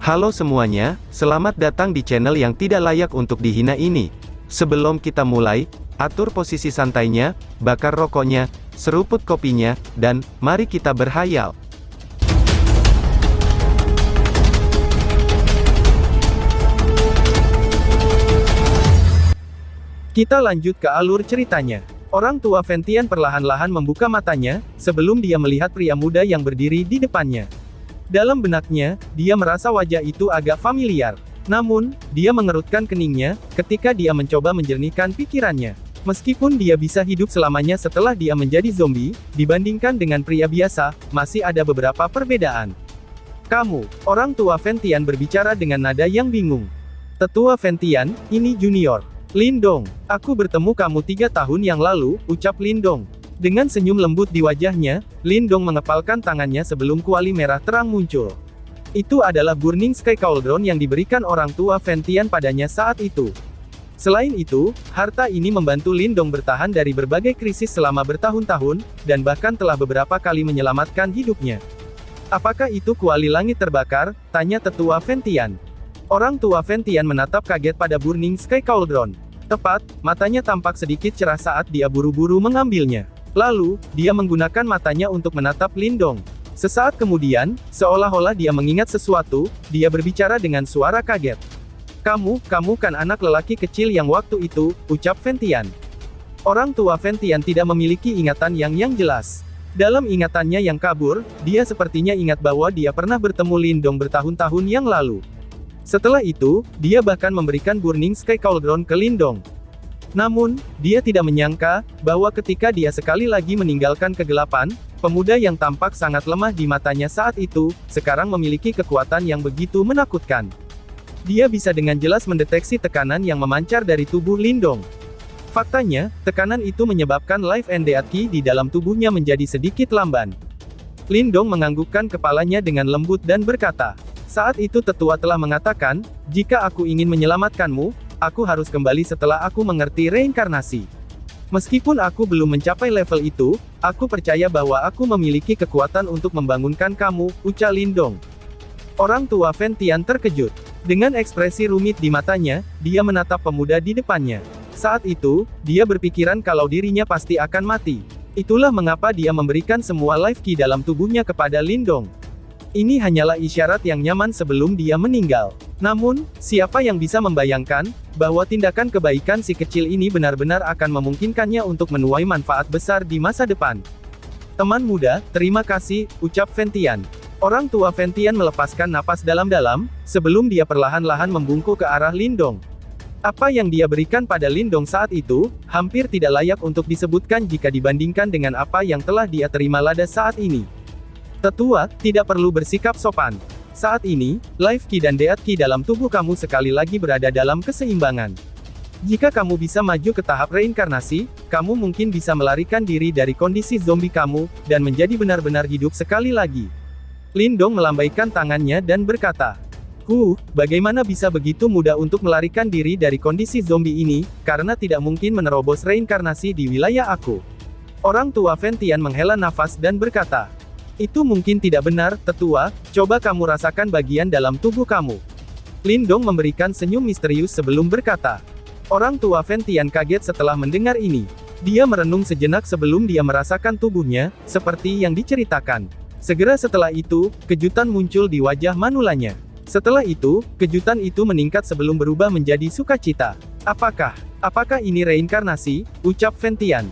Halo semuanya, selamat datang di channel yang tidak layak untuk dihina ini. Sebelum kita mulai, atur posisi santainya, bakar rokoknya, seruput kopinya, dan mari kita berhayal. Kita lanjut ke alur ceritanya. Orang tua Ventian perlahan-lahan membuka matanya, sebelum dia melihat pria muda yang berdiri di depannya. Dalam benaknya, dia merasa wajah itu agak familiar. Namun, dia mengerutkan keningnya, ketika dia mencoba menjernihkan pikirannya. Meskipun dia bisa hidup selamanya setelah dia menjadi zombie, dibandingkan dengan pria biasa, masih ada beberapa perbedaan. Kamu, orang tua Ventian berbicara dengan nada yang bingung. Tetua Ventian, ini Junior. Lindong, aku bertemu kamu 3 tahun yang lalu, ucap Lindong. Dengan senyum lembut di wajahnya, Lindong mengepalkan tangannya sebelum kuali merah terang muncul. Itu adalah Burning Sky Cauldron yang diberikan orang tua Ventian padanya saat itu. Selain itu, harta ini membantu Lindong bertahan dari berbagai krisis selama bertahun-tahun, dan bahkan telah beberapa kali menyelamatkan hidupnya. Apakah itu kuali langit terbakar? Tanya tetua Ventian. Orang tua Ventian menatap kaget pada Burning Sky Cauldron. Tepat, matanya tampak sedikit cerah saat dia buru-buru mengambilnya. Lalu, dia menggunakan matanya untuk menatap Lindong. Sesaat kemudian, seolah-olah dia mengingat sesuatu, dia berbicara dengan suara kaget. Kamu kan anak lelaki kecil yang waktu itu, ucap Ventian. Orang tua Ventian tidak memiliki ingatan yang jelas. Dalam ingatannya yang kabur, dia sepertinya ingat bahwa dia pernah bertemu Lindong bertahun-tahun yang lalu. Setelah itu, dia bahkan memberikan Burning Sky Cauldron ke Lindong. Namun, dia tidak menyangka, bahwa ketika dia sekali lagi meninggalkan kegelapan, pemuda yang tampak sangat lemah di matanya saat itu, sekarang memiliki kekuatan yang begitu menakutkan. Dia bisa dengan jelas mendeteksi tekanan yang memancar dari tubuh Lindong. Faktanya, tekanan itu menyebabkan Life and Death Key di dalam tubuhnya menjadi sedikit lamban. Lindong menganggukkan kepalanya dengan lembut dan berkata, saat itu tetua telah mengatakan, jika aku ingin menyelamatkanmu, aku harus kembali setelah aku mengerti reinkarnasi. Meskipun aku belum mencapai level itu, aku percaya bahwa aku memiliki kekuatan untuk membangunkan kamu, ucap Lindong. Orang tua Ventian terkejut. Dengan ekspresi rumit di matanya, dia menatap pemuda di depannya. Saat itu, dia berpikiran kalau dirinya pasti akan mati. Itulah mengapa dia memberikan semua life key dalam tubuhnya kepada Lindong. Ini hanyalah isyarat yang nyaman sebelum dia meninggal. Namun, siapa yang bisa membayangkan, bahwa tindakan kebaikan si kecil ini benar-benar akan memungkinkannya untuk menuai manfaat besar di masa depan. Teman muda, terima kasih, ucap Ventian. Orang tua Ventian melepaskan napas dalam-dalam, sebelum dia perlahan-lahan membungkuk ke arah Lindong. Apa yang dia berikan pada Lindong saat itu, hampir tidak layak untuk disebutkan jika dibandingkan dengan apa yang telah dia terima lada saat ini. Tetua, tidak perlu bersikap sopan. Saat ini, Life Key dan Death Key dalam tubuh kamu sekali lagi berada dalam keseimbangan. Jika kamu bisa maju ke tahap reinkarnasi, kamu mungkin bisa melarikan diri dari kondisi zombie kamu, dan menjadi benar-benar hidup sekali lagi. Lindong melambaikan tangannya dan berkata, bagaimana bisa begitu mudah untuk melarikan diri dari kondisi zombie ini, karena tidak mungkin menerobos reinkarnasi di wilayah aku. Orang tua Ventian menghela nafas dan berkata, itu mungkin tidak benar, tetua, coba kamu rasakan bagian dalam tubuh kamu. Lindong memberikan senyum misterius sebelum berkata. Orang tua Ventian kaget setelah mendengar ini. Dia merenung sejenak sebelum dia merasakan tubuhnya, seperti yang diceritakan. Segera setelah itu, kejutan muncul di wajah manulanya. Setelah itu, kejutan itu meningkat sebelum berubah menjadi sukacita. Apakah ini reinkarnasi? Ucap Ventian.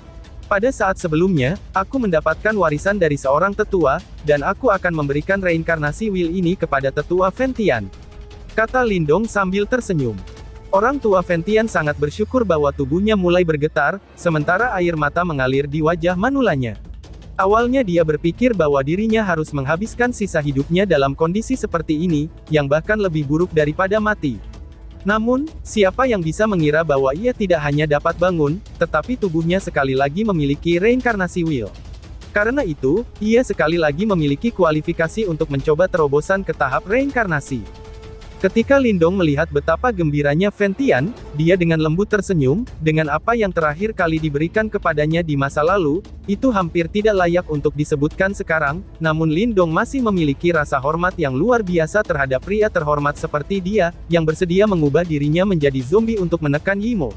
Pada saat sebelumnya, aku mendapatkan warisan dari seorang tetua, dan aku akan memberikan reinkarnasi will ini kepada tetua Ventian. Kata Lindong sambil tersenyum. Orang tua Ventian sangat bersyukur bahwa tubuhnya mulai bergetar, sementara air mata mengalir di wajah manulanya. Awalnya dia berpikir bahwa dirinya harus menghabiskan sisa hidupnya dalam kondisi seperti ini, yang bahkan lebih buruk daripada mati. Namun, siapa yang bisa mengira bahwa ia tidak hanya dapat bangun, tetapi tubuhnya sekali lagi memiliki reinkarnasi will. Karena itu, ia sekali lagi memiliki kualifikasi untuk mencoba terobosan ke tahap reinkarnasi. Ketika Lindong melihat betapa gembiranya Fen Tian, dia dengan lembut tersenyum, dengan apa yang terakhir kali diberikan kepadanya di masa lalu, itu hampir tidak layak untuk disebutkan sekarang, namun Lindong masih memiliki rasa hormat yang luar biasa terhadap pria terhormat seperti dia, yang bersedia mengubah dirinya menjadi zombie untuk menekan Yimo.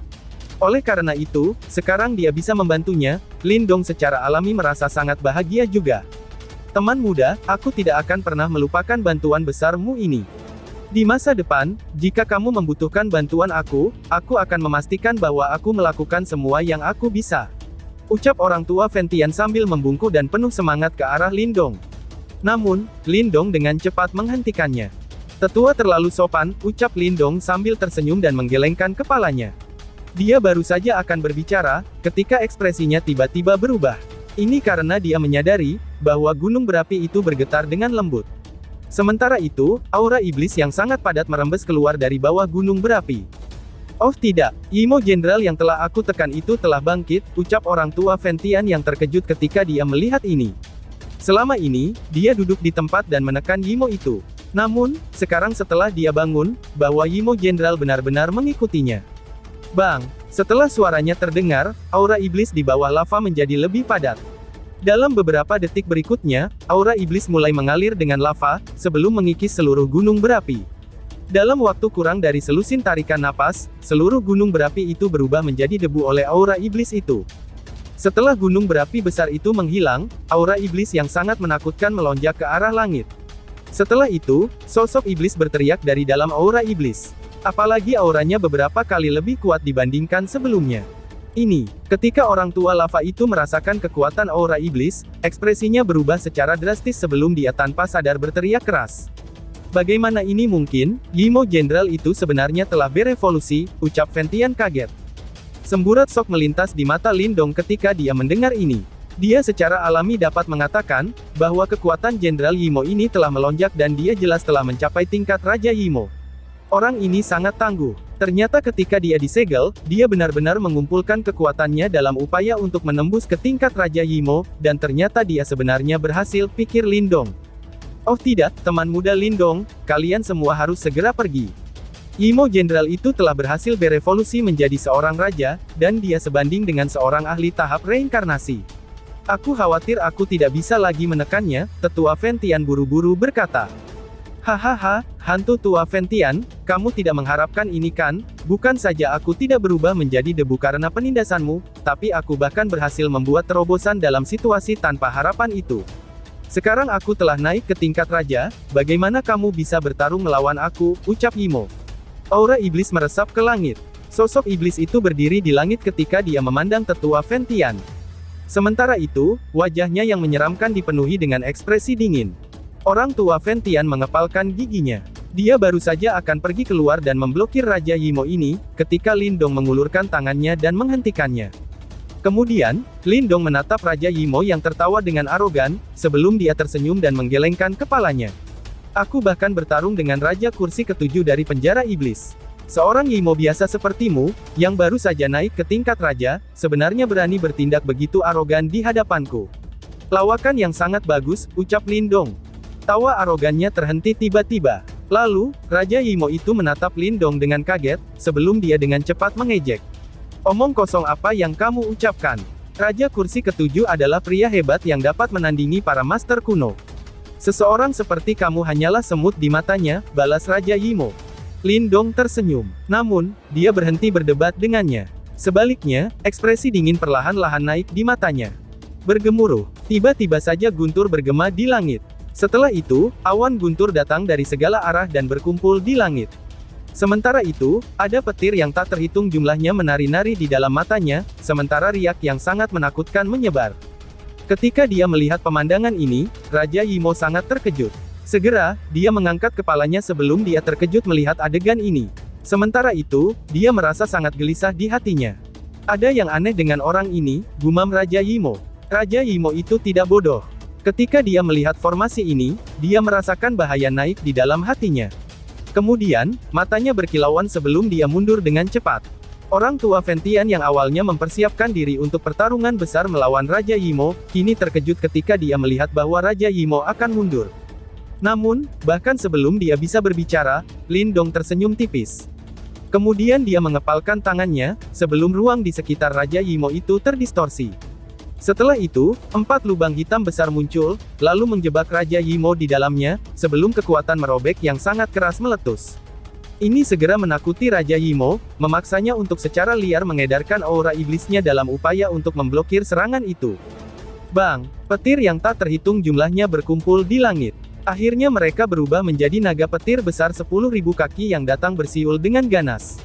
Oleh karena itu, sekarang dia bisa membantunya, Lindong secara alami merasa sangat bahagia juga. Teman muda, aku tidak akan pernah melupakan bantuan besarmu ini. Di masa depan, jika kamu membutuhkan bantuan aku akan memastikan bahwa aku melakukan semua yang aku bisa. Ucap orang tua Fen Tian sambil membungkuk dan penuh semangat ke arah Lindong. Namun, Lindong dengan cepat menghentikannya. Tetua terlalu sopan, ucap Lindong sambil tersenyum dan menggelengkan kepalanya. Dia baru saja akan berbicara, ketika ekspresinya tiba-tiba berubah. Ini karena dia menyadari, bahwa gunung berapi itu bergetar dengan lembut. Sementara itu, aura iblis yang sangat padat merembes keluar dari bawah gunung berapi. Oh tidak, Yimo Jenderal yang telah aku tekan itu telah bangkit, ucap orang tua Fen Tian yang terkejut ketika dia melihat ini. Selama ini, dia duduk di tempat dan menekan Yimo itu. Namun, sekarang setelah dia bangun, bahwa Yimo Jenderal benar-benar mengikutinya. Bang! Setelah suaranya terdengar, aura iblis di bawah lava menjadi lebih padat. Dalam beberapa detik berikutnya, aura iblis mulai mengalir dengan lava, sebelum mengikis seluruh gunung berapi. Dalam waktu kurang dari selusin tarikan napas, seluruh gunung berapi itu berubah menjadi debu oleh aura iblis itu. Setelah gunung berapi besar itu menghilang, aura iblis yang sangat menakutkan melonjak ke arah langit. Setelah itu, sosok iblis berteriak dari dalam aura iblis. Apalagi auranya beberapa kali lebih kuat dibandingkan sebelumnya. Ini, ketika orang tua lava itu merasakan kekuatan aura iblis, ekspresinya berubah secara drastis sebelum dia tanpa sadar berteriak keras. Bagaimana ini mungkin? Yimo Jenderal itu sebenarnya telah berevolusi, ucap Fen Tian kaget. Semburat shock melintas di mata Lindong ketika dia mendengar ini. Dia secara alami dapat mengatakan, bahwa kekuatan Jenderal Yimo ini telah melonjak dan dia jelas telah mencapai tingkat Raja Yimo. Orang ini sangat tangguh. Ternyata ketika dia disegel, dia benar-benar mengumpulkan kekuatannya dalam upaya untuk menembus ke tingkat Raja Yimo, dan ternyata dia sebenarnya berhasil, pikir Lindong. Oh tidak, teman muda Lindong, kalian semua harus segera pergi. Yimo Jenderal itu telah berhasil berevolusi menjadi seorang raja, dan dia sebanding dengan seorang ahli tahap reinkarnasi. Aku khawatir aku tidak bisa lagi menekannya, tetua Fen Tian buru-buru berkata. Hahaha, hantu tua Fen Tian, kamu tidak mengharapkan ini kan? Bukan saja aku tidak berubah menjadi debu karena penindasanmu, tapi aku bahkan berhasil membuat terobosan dalam situasi tanpa harapan itu. Sekarang aku telah naik ke tingkat raja, bagaimana kamu bisa bertarung melawan aku, ucap Yimo. Aura iblis meresap ke langit. Sosok iblis itu berdiri di langit ketika dia memandang tetua Fen Tian. Sementara itu, wajahnya yang menyeramkan dipenuhi dengan ekspresi dingin. Orang tua Fen Tian mengepalkan giginya. Dia baru saja akan pergi keluar dan memblokir Raja Yimo ini, ketika Lindong mengulurkan tangannya dan menghentikannya. Kemudian, Lindong menatap Raja Yimo yang tertawa dengan arogan, sebelum dia tersenyum dan menggelengkan kepalanya. Aku bahkan bertarung dengan Raja Kursi ke-7 dari penjara iblis. Seorang Yimo biasa sepertimu, yang baru saja naik ke tingkat raja, sebenarnya berani bertindak begitu arogan di hadapanku. Lawakan yang sangat bagus, ucap Lindong. Tawa arogannya terhenti tiba-tiba. Lalu, Raja Yimo itu menatap Lindong dengan kaget, sebelum dia dengan cepat mengejek. Omong kosong apa yang kamu ucapkan? Raja Kursi ke-7 adalah pria hebat yang dapat menandingi para master kuno. Seseorang seperti kamu hanyalah semut di matanya, balas Raja Yimo. Lindong tersenyum. Namun, dia berhenti berdebat dengannya. Sebaliknya, ekspresi dingin perlahan-lahan naik di matanya. Bergemuruh. Tiba-tiba saja guntur bergema di langit. Setelah itu, awan guntur datang dari segala arah dan berkumpul di langit. Sementara itu, ada petir yang tak terhitung jumlahnya menari-nari di dalam matanya, sementara riak yang sangat menakutkan menyebar. Ketika dia melihat pemandangan ini, Raja Yimo sangat terkejut. Segera, dia mengangkat kepalanya sebelum dia terkejut melihat adegan ini. Sementara itu, dia merasa sangat gelisah di hatinya. Ada yang aneh dengan orang ini, gumam Raja Yimo. Raja Yimo itu tidak bodoh. Ketika dia melihat formasi ini, dia merasakan bahaya naik di dalam hatinya. Kemudian, matanya berkilauan sebelum dia mundur dengan cepat. Orang tua Fen Tian yang awalnya mempersiapkan diri untuk pertarungan besar melawan Raja Yimo, kini terkejut ketika dia melihat bahwa Raja Yimo akan mundur. Namun, bahkan sebelum dia bisa berbicara, Lindong tersenyum tipis. Kemudian dia mengepalkan tangannya, sebelum ruang di sekitar Raja Yimo itu terdistorsi. Setelah itu, 4 lubang hitam besar muncul, lalu menjebak Raja Yimo di dalamnya, sebelum kekuatan merobek yang sangat keras meletus. Ini segera menakuti Raja Yimo, memaksanya untuk secara liar mengedarkan aura iblisnya dalam upaya untuk memblokir serangan itu. Bang! Petir yang tak terhitung jumlahnya berkumpul di langit. Akhirnya mereka berubah menjadi naga petir besar 10.000 kaki yang datang bersiul dengan ganas.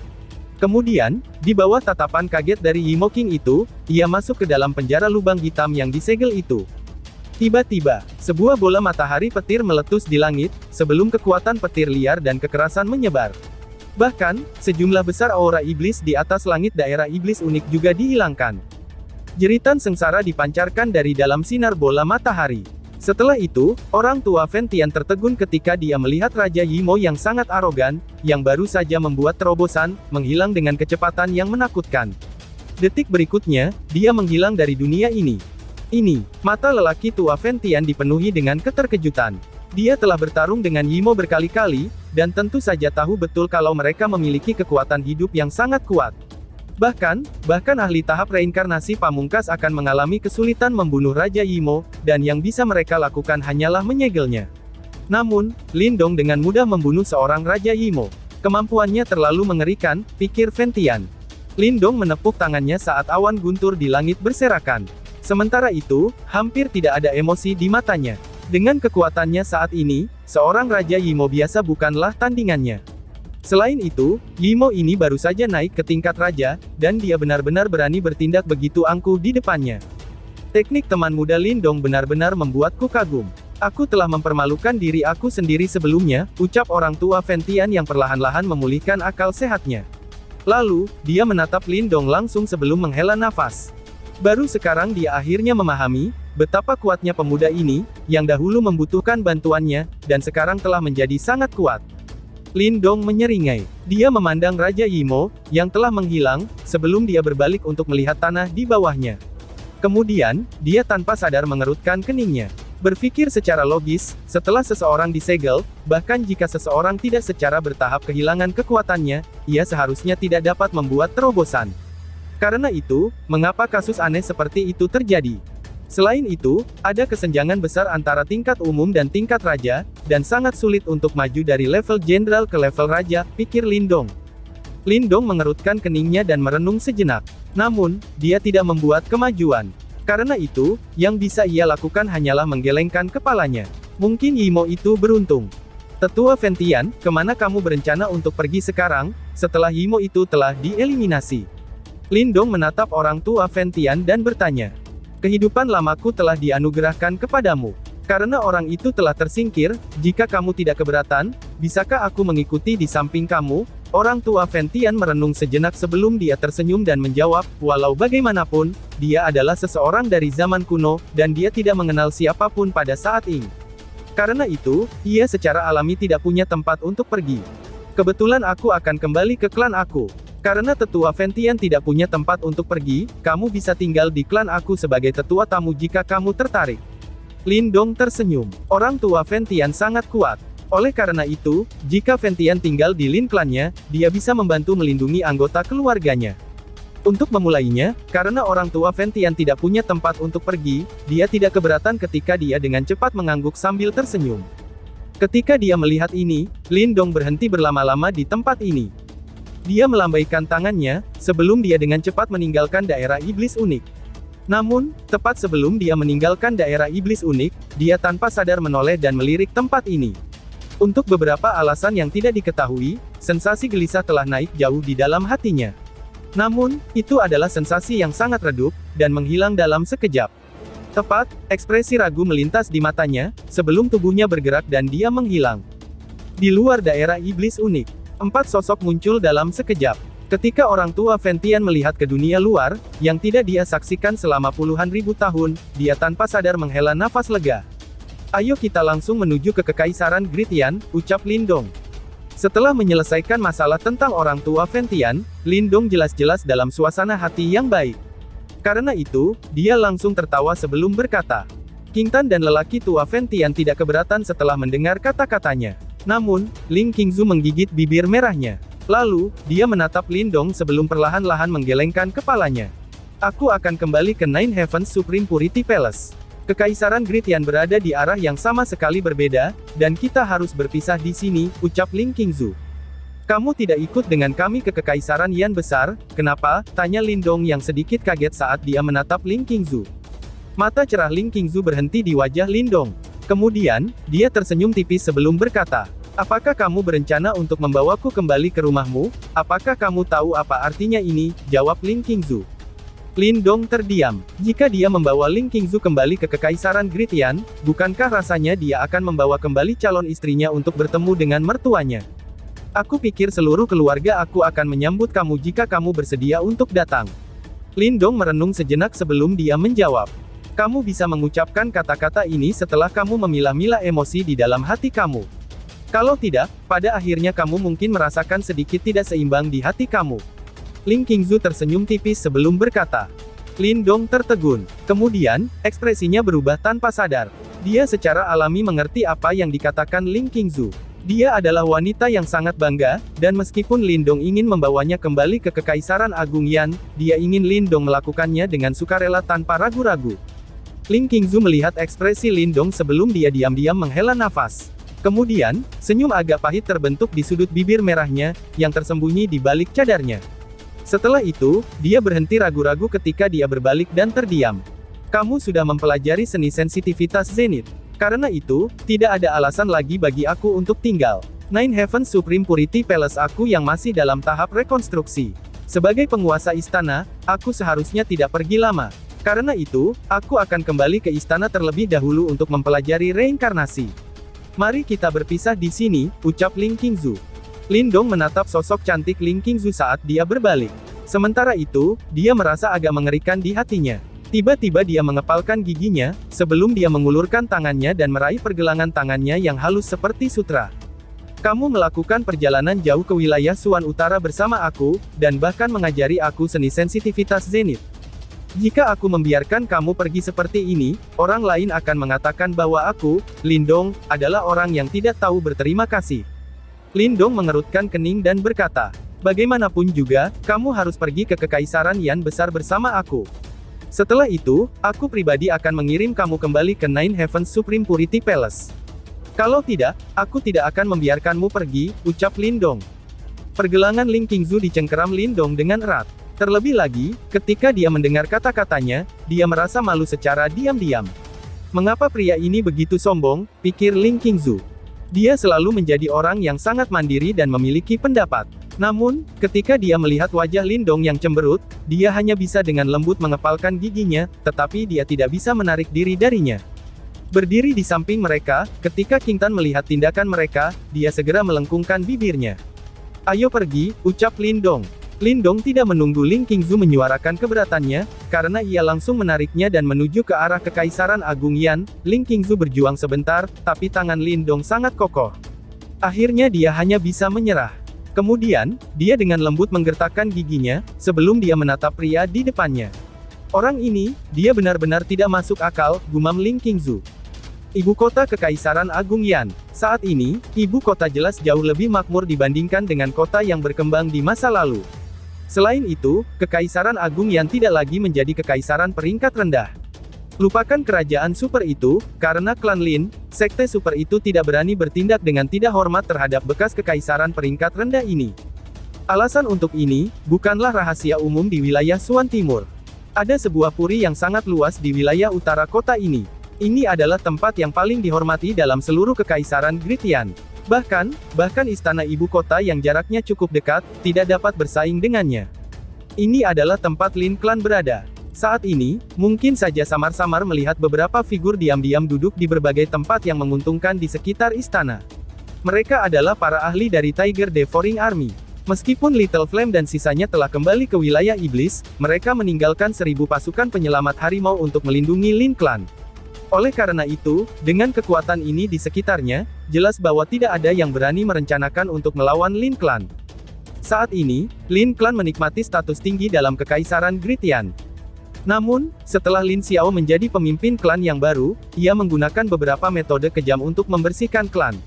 Kemudian, di bawah tatapan kaget dari Yimo King itu, ia masuk ke dalam penjara lubang hitam yang disegel itu. Tiba-tiba, sebuah bola matahari petir meletus di langit, sebelum kekuatan petir liar dan kekerasan menyebar. Bahkan, sejumlah besar aura iblis di atas langit daerah iblis unik juga dihilangkan. Jeritan sengsara dipancarkan dari dalam sinar bola matahari. Setelah itu, orang tua Ventian tertegun ketika dia melihat Raja Yimo yang sangat arogan, yang baru saja membuat terobosan, menghilang dengan kecepatan yang menakutkan. Detik berikutnya, dia menghilang dari dunia ini. Mata lelaki tua Ventian dipenuhi dengan keterkejutan. Dia telah bertarung dengan Yimo berkali-kali, dan tentu saja tahu betul kalau mereka memiliki kekuatan hidup yang sangat kuat. Bahkan ahli tahap reinkarnasi pamungkas akan mengalami kesulitan membunuh Raja Yimo, dan yang bisa mereka lakukan hanyalah menyegelnya. Namun, Lindong dengan mudah membunuh seorang Raja Yimo. Kemampuannya terlalu mengerikan, pikir Ventian. Lindong menepuk tangannya saat awan guntur di langit berserakan. Sementara itu, hampir tidak ada emosi di matanya. Dengan kekuatannya saat ini, seorang Raja Yimo biasa bukanlah tandingannya. Selain itu, Yimo ini baru saja naik ke tingkat raja, dan dia benar-benar berani bertindak begitu angkuh di depannya. Teknik teman muda Lindong benar-benar membuatku kagum. Aku telah mempermalukan diri aku sendiri sebelumnya, ucap orang tua Ventian yang perlahan-lahan memulihkan akal sehatnya. Lalu, dia menatap Lindong langsung sebelum menghela nafas. Baru sekarang dia akhirnya memahami, betapa kuatnya pemuda ini, yang dahulu membutuhkan bantuannya, dan sekarang telah menjadi sangat kuat. Lindong menyeringai. Dia memandang Raja Yimo, yang telah menghilang, sebelum dia berbalik untuk melihat tanah di bawahnya. Kemudian, dia tanpa sadar mengerutkan keningnya. Berpikir secara logis, setelah seseorang disegel, bahkan jika seseorang tidak secara bertahap kehilangan kekuatannya, ia seharusnya tidak dapat membuat terobosan. Karena itu, mengapa kasus aneh seperti itu terjadi? Selain itu, ada kesenjangan besar antara tingkat umum dan tingkat raja, dan sangat sulit untuk maju dari level jenderal ke level raja, pikir Lindong. Lindong mengerutkan keningnya dan merenung sejenak. Namun, dia tidak membuat kemajuan. Karena itu, yang bisa ia lakukan hanyalah menggelengkan kepalanya. Mungkin Yimo itu beruntung. Tetua Ventian, kemana kamu berencana untuk pergi sekarang, setelah Yimo itu telah dieliminasi? Lindong menatap orang tua Ventian dan bertanya. Kehidupan lamaku telah dianugerahkan kepadamu. Karena orang itu telah tersingkir, jika kamu tidak keberatan, bisakah aku mengikuti di samping kamu? Orang tua Ventian merenung sejenak sebelum dia tersenyum dan menjawab, walau bagaimanapun, dia adalah seseorang dari zaman kuno, dan dia tidak mengenal siapapun pada saat ini. Karena itu, ia secara alami tidak punya tempat untuk pergi. Kebetulan aku akan kembali ke klan aku. Karena tetua Ventian tidak punya tempat untuk pergi, kamu bisa tinggal di klan aku sebagai tetua tamu jika kamu tertarik. Lindong tersenyum. Orang tua Ventian sangat kuat. Oleh karena itu, jika Ventian tinggal di Lin klannya, dia bisa membantu melindungi anggota keluarganya. Untuk memulainya, karena orang tua Ventian tidak punya tempat untuk pergi, dia tidak keberatan ketika dia dengan cepat mengangguk sambil tersenyum. Ketika dia melihat ini, Lindong berhenti berlama-lama di tempat ini. Dia melambaikan tangannya, sebelum dia dengan cepat meninggalkan daerah iblis unik. Namun, tepat sebelum dia meninggalkan daerah iblis unik, dia tanpa sadar menoleh dan melirik tempat ini. Untuk beberapa alasan yang tidak diketahui, sensasi gelisah telah naik jauh di dalam hatinya. Namun, itu adalah sensasi yang sangat redup, dan menghilang dalam sekejap. Tepat, ekspresi ragu melintas di matanya, sebelum tubuhnya bergerak dan dia menghilang. Di luar daerah iblis unik, 4 sosok muncul dalam sekejap. Ketika orang tua Ventian melihat ke dunia luar, yang tidak dia saksikan selama puluhan ribu tahun, dia tanpa sadar menghela nafas lega. Ayo kita langsung menuju ke Kekaisaran Gritian, ucap Lindong. Setelah menyelesaikan masalah tentang orang tua Ventian, Lindong jelas-jelas dalam suasana hati yang baik. Karena itu, dia langsung tertawa sebelum berkata, King Tan dan lelaki tua Fentian tidak keberatan setelah mendengar kata-katanya. Namun, Ling Qingzu menggigit bibir merahnya. Lalu, dia menatap Lindong sebelum perlahan-lahan menggelengkan kepalanya. Aku akan kembali ke Nine Heavens Supreme Purity Palace. Kekaisaran Gritian berada di arah yang sama sekali berbeda, dan kita harus berpisah di sini, ucap Ling Qingzu. Kamu tidak ikut dengan kami ke Kekaisaran Yan Besar, kenapa? Tanya Lindong yang sedikit kaget saat dia menatap Ling Qingzu. Mata cerah Ling Qingzu berhenti di wajah Lindong. Kemudian, dia tersenyum tipis sebelum berkata, apakah kamu berencana untuk membawaku kembali ke rumahmu? Apakah kamu tahu apa artinya ini? Jawab Ling Qingzu. Lindong terdiam. Jika dia membawa Ling Qingzu kembali ke Kekaisaran Gritian, bukankah rasanya dia akan membawa kembali calon istrinya untuk bertemu dengan mertuanya? Aku pikir seluruh keluarga aku akan menyambut kamu jika kamu bersedia untuk datang. Lindong merenung sejenak sebelum dia menjawab. Kamu bisa mengucapkan kata-kata ini setelah kamu memilah-milah emosi di dalam hati kamu. Kalau tidak, pada akhirnya kamu mungkin merasakan sedikit tidak seimbang di hati kamu. Ling Qingzu tersenyum tipis sebelum berkata. Lindong tertegun. Kemudian, ekspresinya berubah tanpa sadar. Dia secara alami mengerti apa yang dikatakan Ling Qingzu. Dia adalah wanita yang sangat bangga, dan meskipun Lindong ingin membawanya kembali ke Kekaisaran Agung Yan, dia ingin Lindong melakukannya dengan sukarela tanpa ragu-ragu. Ling Qingzu melihat ekspresi Lindong sebelum dia diam-diam menghela nafas. Kemudian, senyum agak pahit terbentuk di sudut bibir merahnya, yang tersembunyi di balik cadarnya. Setelah itu, dia berhenti ragu-ragu ketika dia berbalik dan terdiam. Kamu sudah mempelajari seni sensitivitas Zenith. Karena itu, tidak ada alasan lagi bagi aku untuk tinggal. Nine Heavens Supreme Purity Palace aku yang masih dalam tahap rekonstruksi. Sebagai penguasa istana, aku seharusnya tidak pergi lama. Karena itu, aku akan kembali ke istana terlebih dahulu untuk mempelajari reinkarnasi. Mari kita berpisah di sini, ucap Ling Qingzu. Lindong menatap sosok cantik Ling Qingzu saat dia berbalik. Sementara itu, dia merasa agak mengerikan di hatinya. Tiba-tiba dia mengepalkan giginya, sebelum dia mengulurkan tangannya dan meraih pergelangan tangannya yang halus seperti sutra. Kamu melakukan perjalanan jauh ke wilayah Suan Utara bersama aku, dan bahkan mengajari aku seni sensitivitas Zenith. Jika aku membiarkan kamu pergi seperti ini, orang lain akan mengatakan bahwa aku, Lindong, adalah orang yang tidak tahu berterima kasih. Lindong mengerutkan kening dan berkata, bagaimanapun juga, kamu harus pergi ke Kekaisaran Yan Besar bersama aku. Setelah itu, aku pribadi akan mengirim kamu kembali ke Nine Heavens Supreme Purity Palace. Kalau tidak, aku tidak akan membiarkanmu pergi, ucap Lindong. Pergelangan Ling Qingzu dicengkeram Lindong dengan erat. Terlebih lagi, ketika dia mendengar kata-katanya, dia merasa malu secara diam-diam. Mengapa pria ini begitu sombong, pikir Ling Qingzu. Dia selalu menjadi orang yang sangat mandiri dan memiliki pendapat. Namun, ketika dia melihat wajah Lindong yang cemberut, dia hanya bisa dengan lembut mengepalkan giginya, tetapi dia tidak bisa menarik diri darinya. Berdiri di samping mereka, ketika King Tan melihat tindakan mereka, dia segera melengkungkan bibirnya. Ayo pergi, ucap Lindong. Lindong tidak menunggu Ling Qingzu menyuarakan keberatannya, karena ia langsung menariknya dan menuju ke arah Kekaisaran Agung Yan. Ling Qingzu berjuang sebentar, tapi tangan Lindong sangat kokoh. Akhirnya dia hanya bisa menyerah. Kemudian, dia dengan lembut menggertakkan giginya, sebelum dia menatap pria di depannya. Orang ini, dia benar-benar tidak masuk akal, gumam Ling Qingzu. Ibu kota Kekaisaran Agung Yan. Saat ini, ibu kota jelas jauh lebih makmur dibandingkan dengan kota yang berkembang di masa lalu. Selain itu, Kekaisaran Agung Yan tidak lagi menjadi kekaisaran peringkat rendah. Lupakan kerajaan super itu, karena klan Lin, sekte super itu tidak berani bertindak dengan tidak hormat terhadap bekas kekaisaran peringkat rendah ini. Alasan untuk ini, bukanlah rahasia umum di wilayah Suan Timur. Ada sebuah puri yang sangat luas di wilayah utara kota ini. Ini adalah tempat yang paling dihormati dalam seluruh kekaisaran Gritian. Bahkan istana ibu kota yang jaraknya cukup dekat, tidak dapat bersaing dengannya. Ini adalah tempat Lin Clan berada. Saat ini, mungkin saja samar-samar melihat beberapa figur diam-diam duduk di berbagai tempat yang menguntungkan di sekitar istana. Mereka adalah para ahli dari Tiger Devouring Army. Meskipun Little Flame dan sisanya telah kembali ke wilayah iblis, mereka meninggalkan 1000 pasukan penyelamat harimau untuk melindungi Lin Clan. Oleh karena itu, dengan kekuatan ini di sekitarnya, jelas bahwa tidak ada yang berani merencanakan untuk melawan Lin Clan. Saat ini, Lin Clan menikmati status tinggi dalam Kekaisaran Gritian. Namun, setelah Lin Xiao menjadi pemimpin klan yang baru, ia menggunakan beberapa metode kejam untuk membersihkan klan.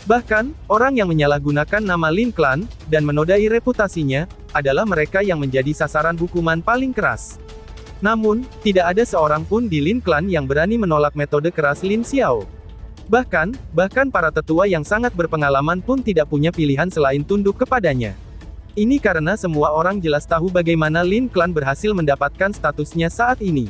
Bahkan, orang yang menyalahgunakan nama Lin Clan, dan menodai reputasinya, adalah mereka yang menjadi sasaran hukuman paling keras. Namun, tidak ada seorang pun di Lin Clan yang berani menolak metode keras Lin Xiao. Bahkan para tetua yang sangat berpengalaman pun tidak punya pilihan selain tunduk kepadanya. Ini karena semua orang jelas tahu bagaimana Lin Clan berhasil mendapatkan statusnya saat ini.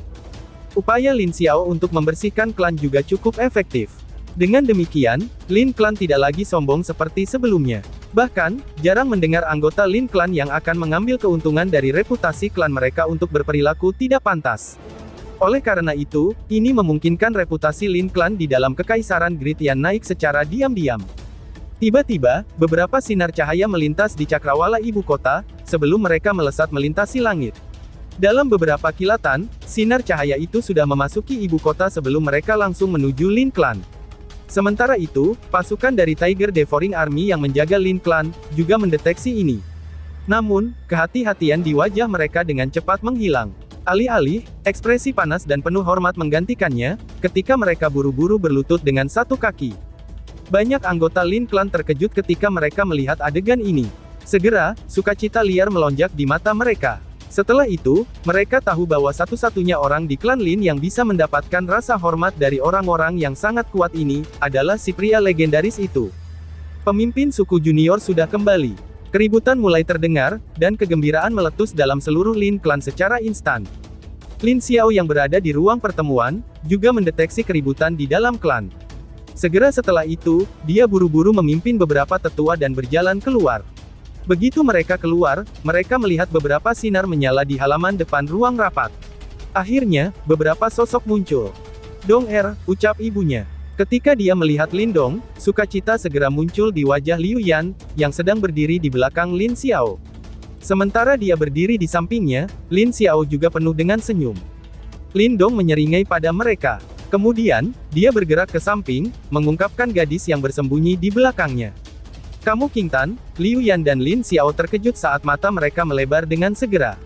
Upaya Lin Xiao untuk membersihkan klan juga cukup efektif. Dengan demikian, Lin Clan tidak lagi sombong seperti sebelumnya. Bahkan, jarang mendengar anggota Lin Clan yang akan mengambil keuntungan dari reputasi klan mereka untuk berperilaku tidak pantas. Oleh karena itu, ini memungkinkan reputasi Lin Clan di dalam Kekaisaran Gritian naik secara diam-diam. Tiba-tiba, beberapa sinar cahaya melintas di cakrawala ibu kota, sebelum mereka melesat melintasi langit. Dalam beberapa kilatan, sinar cahaya itu sudah memasuki ibu kota sebelum mereka langsung menuju Lin Clan. Sementara itu, pasukan dari Tiger Devouring Army yang menjaga Lin Clan, juga mendeteksi ini. Namun, kehati-hatian di wajah mereka dengan cepat menghilang. Alih-alih, ekspresi panas dan penuh hormat menggantikannya, ketika mereka buru-buru berlutut dengan satu kaki. Banyak anggota Lin Clan terkejut ketika mereka melihat adegan ini. Segera, sukacita liar melonjak di mata mereka. Setelah itu, mereka tahu bahwa satu-satunya orang di klan Lin yang bisa mendapatkan rasa hormat dari orang-orang yang sangat kuat ini, adalah si pria legendaris itu. Pemimpin suku junior sudah kembali. Keributan mulai terdengar, dan kegembiraan meletus dalam seluruh Lin Clan secara instan. Lin Xiao yang berada di ruang pertemuan, juga mendeteksi keributan di dalam klan. Segera setelah itu, dia buru-buru memimpin beberapa tetua dan berjalan keluar. Begitu mereka keluar, mereka melihat beberapa sinar menyala di halaman depan ruang rapat. Akhirnya, beberapa sosok muncul. "Dong ucap ibunya. Ketika dia melihat Lin Dong, sukacita segera muncul di wajah Liu Yan, yang sedang berdiri di belakang Lin Xiao. Sementara dia berdiri di sampingnya, Lin Xiao juga penuh dengan senyum. Lin Dong menyeringai pada mereka. Kemudian, dia bergerak ke samping, mengungkapkan gadis yang bersembunyi di belakangnya. "Kamu King Tan?" Liu Yan dan Lin Xiao terkejut saat mata mereka melebar dengan segera.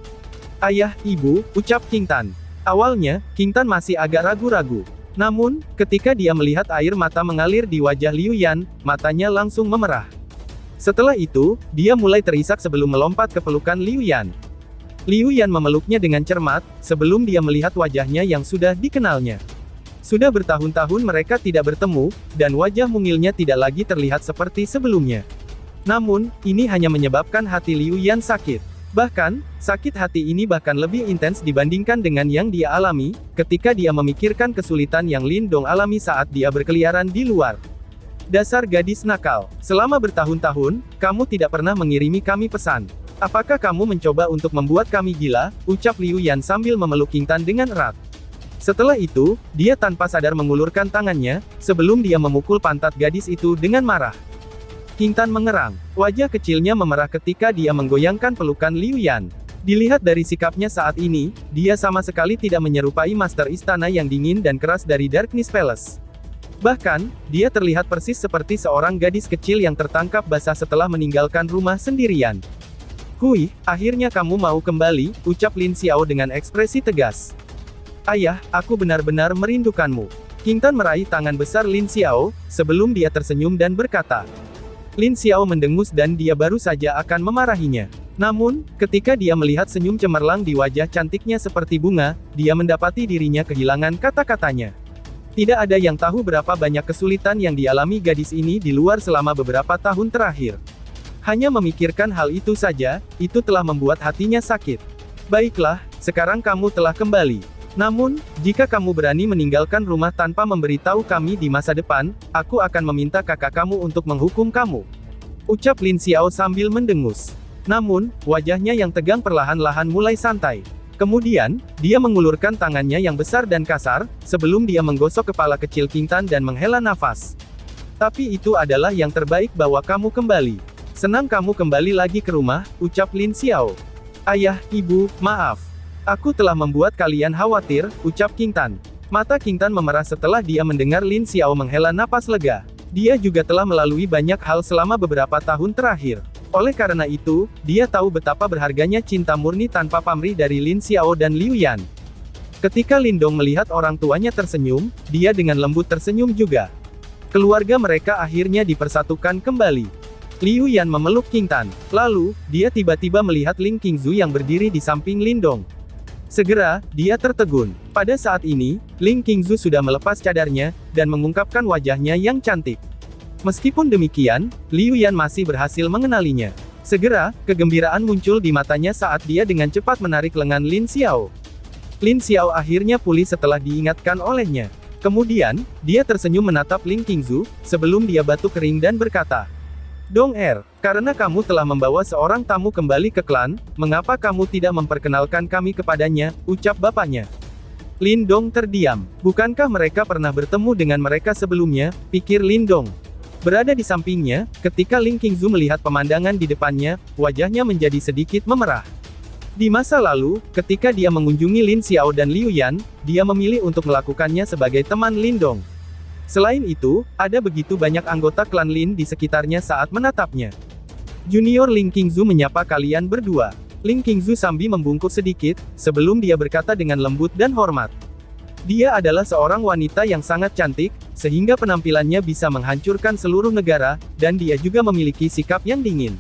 "Ayah, ibu," ucap King Tan. Awalnya, King Tan masih agak ragu-ragu. Namun, ketika dia melihat air mata mengalir di wajah Liu Yan, matanya langsung memerah. Setelah itu, dia mulai terisak sebelum melompat ke pelukan Liu Yan. Liu Yan memeluknya dengan cermat, sebelum dia melihat wajahnya yang sudah dikenalnya. Sudah bertahun-tahun mereka tidak bertemu, dan wajah mungilnya tidak lagi terlihat seperti sebelumnya. Namun, ini hanya menyebabkan hati Liu Yan sakit. Bahkan, sakit hati ini bahkan lebih intens dibandingkan dengan yang dia alami, ketika dia memikirkan kesulitan yang Lin Dong alami saat dia berkeliaran di luar. "Dasar gadis nakal. Selama bertahun-tahun, kamu tidak pernah mengirimi kami pesan. Apakah kamu mencoba untuk membuat kami gila?" ucap Liu Yan sambil memeluk King Tan dengan erat. Setelah itu, dia tanpa sadar mengulurkan tangannya, sebelum dia memukul pantat gadis itu dengan marah. King Tan mengerang. Wajah kecilnya memerah ketika dia menggoyangkan pelukan Liu Yan. Dilihat dari sikapnya saat ini, dia sama sekali tidak menyerupai master istana yang dingin dan keras dari Darkness Palace. Bahkan, dia terlihat persis seperti seorang gadis kecil yang tertangkap basah setelah meninggalkan rumah sendirian. "Hui, akhirnya kamu mau kembali," ucap Lin Xiao dengan ekspresi tegas. "Ayah, aku benar-benar merindukanmu." King Tan meraih tangan besar Lin Xiao, sebelum dia tersenyum dan berkata. Lin Xiao mendengus dan dia baru saja akan memarahinya. Namun, ketika dia melihat senyum cemerlang di wajah cantiknya seperti bunga, dia mendapati dirinya kehilangan kata-katanya. Tidak ada yang tahu berapa banyak kesulitan yang dialami gadis ini di luar selama beberapa tahun terakhir. Hanya memikirkan hal itu saja, itu telah membuat hatinya sakit. "Baiklah, sekarang kamu telah kembali. Namun, jika kamu berani meninggalkan rumah tanpa memberitahu kami di masa depan, aku akan meminta kakak kamu untuk menghukum kamu," ucap Lin Xiao sambil mendengus. Namun, wajahnya yang tegang perlahan-lahan mulai santai. Kemudian, dia mengulurkan tangannya yang besar dan kasar, sebelum dia menggosok kepala kecil King Tan dan menghela nafas. "Tapi itu adalah yang terbaik bahwa kamu kembali. Senang kamu kembali lagi ke rumah," ucap Lin Xiao. "Ayah, ibu, maaf. Aku telah membuat kalian khawatir," ucap King Tan. Mata King Tan memerah setelah dia mendengar Lin Xiao menghela napas lega. Dia juga telah melalui banyak hal selama beberapa tahun terakhir. Oleh karena itu, dia tahu betapa berharganya cinta murni tanpa pamrih dari Lin Xiao dan Liu Yan. Ketika Lindong melihat orang tuanya tersenyum, dia dengan lembut tersenyum juga. Keluarga mereka akhirnya dipersatukan kembali. Liu Yan memeluk King Tan. Lalu, dia tiba-tiba melihat Ling Qingzu yang berdiri di samping Lindong. Segera, dia tertegun. Pada saat ini, Ling Qingzu sudah melepas cadarnya, dan mengungkapkan wajahnya yang cantik. Meskipun demikian, Liu Yan masih berhasil mengenalinya. Segera, kegembiraan muncul di matanya saat dia dengan cepat menarik lengan Lin Xiao. Lin Xiao akhirnya pulih setelah diingatkan olehnya. Kemudian, dia tersenyum menatap Ling Qingzu, sebelum dia batuk kering dan berkata, "Dong karena kamu telah membawa seorang tamu kembali ke klan, mengapa kamu tidak memperkenalkan kami kepadanya?" ucap bapaknya. Lin Dong terdiam. Bukankah mereka pernah bertemu dengan mereka sebelumnya, pikir Lin Dong. Berada di sampingnya, ketika Ling Qingzu melihat pemandangan di depannya, wajahnya menjadi sedikit memerah. Di masa lalu, ketika dia mengunjungi Lin Xiao dan Liu Yan, dia memilih untuk melakukannya sebagai teman Lin Dong. Selain itu, ada begitu banyak anggota klan Lin di sekitarnya saat menatapnya. Junior Ling Qingzu menyapa kalian berdua. Ling Qingzu sambil membungkuk sedikit, sebelum dia berkata dengan lembut dan hormat. Dia adalah seorang wanita yang sangat cantik, sehingga penampilannya bisa menghancurkan seluruh negara, dan dia juga memiliki sikap yang dingin.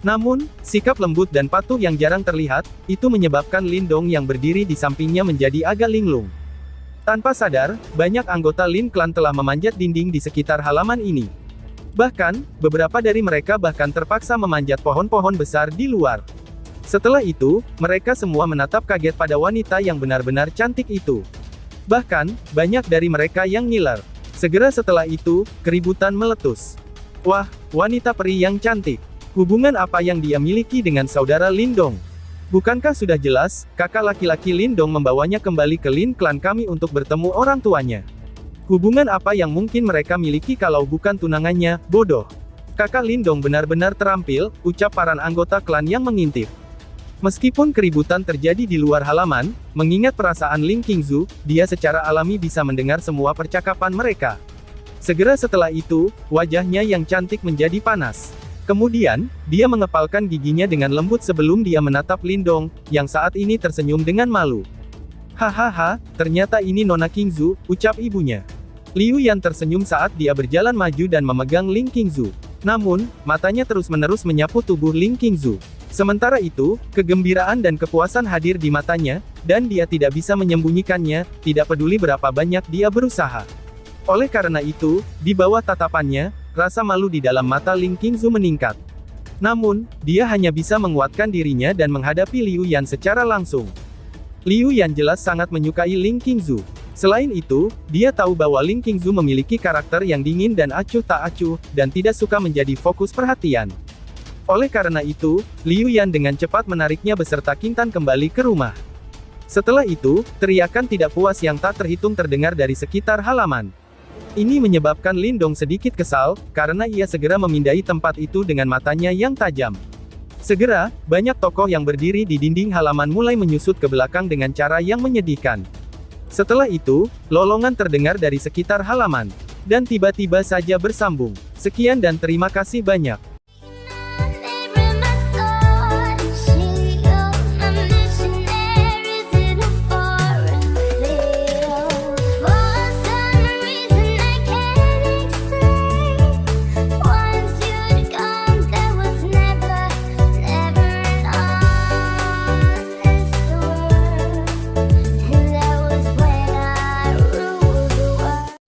Namun, sikap lembut dan patuh yang jarang terlihat, itu menyebabkan Lin Dong yang berdiri di sampingnya menjadi agak linglung. Tanpa sadar, banyak anggota Lin Clan telah memanjat dinding di sekitar halaman ini. Bahkan, beberapa dari mereka bahkan terpaksa memanjat pohon-pohon besar di luar. Setelah itu, mereka semua menatap kaget pada wanita yang benar-benar cantik itu. Bahkan, banyak dari mereka yang ngiler. Segera setelah itu, keributan meletus. Wah, wanita peri yang cantik. Hubungan apa yang dia miliki dengan saudara Lin Dong? Bukankah sudah jelas, kakak laki-laki Lin Dong membawanya kembali ke Lin Clan kami untuk bertemu orang tuanya? Hubungan apa yang mungkin mereka miliki kalau bukan tunangannya, bodoh. Kakak Lin Dong benar-benar terampil, ucap para anggota klan yang mengintip. Meskipun keributan terjadi di luar halaman, mengingat perasaan Ling Qingzu, dia secara alami bisa mendengar semua percakapan mereka. Segera setelah itu, wajahnya yang cantik menjadi panas. Kemudian, dia mengepalkan giginya dengan lembut sebelum dia menatap Lin Dong, yang saat ini tersenyum dengan malu. Hahaha, ternyata ini Nona Qingzu, ucap ibunya. Liu Yan tersenyum saat dia berjalan maju dan memegang Ling Qingzu. Namun, matanya terus-menerus menyapu tubuh Ling Qingzu. Sementara itu, kegembiraan dan kepuasan hadir di matanya, dan dia tidak bisa menyembunyikannya, tidak peduli berapa banyak dia berusaha. Oleh karena itu, di bawah tatapannya, rasa malu di dalam mata Ling Qingzu meningkat. Namun, dia hanya bisa menguatkan dirinya dan menghadapi Liu Yan secara langsung. Liu Yan jelas sangat menyukai Ling Qingzu. Selain itu, dia tahu bahwa Ling Qingzu memiliki karakter yang dingin dan acuh tak acuh, dan tidak suka menjadi fokus perhatian. Oleh karena itu, Liu Yan dengan cepat menariknya beserta King Tan kembali ke rumah. Setelah itu, teriakan tidak puas yang tak terhitung terdengar dari sekitar halaman. Ini menyebabkan Lin Dong sedikit kesal, karena ia segera memindai tempat itu dengan matanya yang tajam. Segera, banyak tokoh yang berdiri di dinding halaman mulai menyusut ke belakang dengan cara yang menyedihkan. Setelah itu, lolongan terdengar dari sekitar halaman. Dan tiba-tiba saja bersambung. Sekian dan terima kasih banyak.